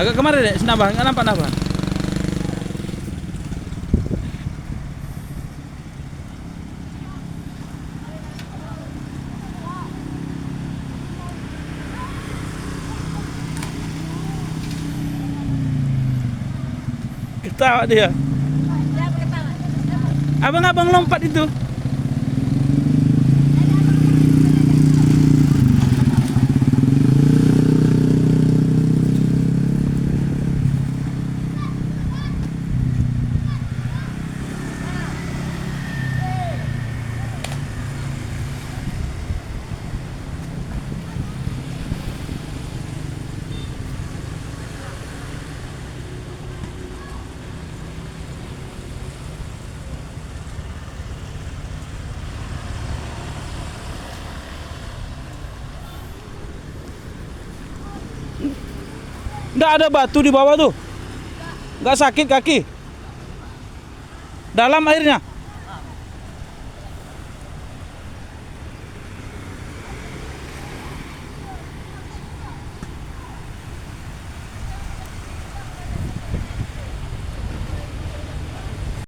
Agak kemarin deh, senambah, nggak nampak. Ketawa dia. Abang-abang lompat itu. Nggak ada batu di bawah tuh. Nggak sakit kaki. Dalam airnya.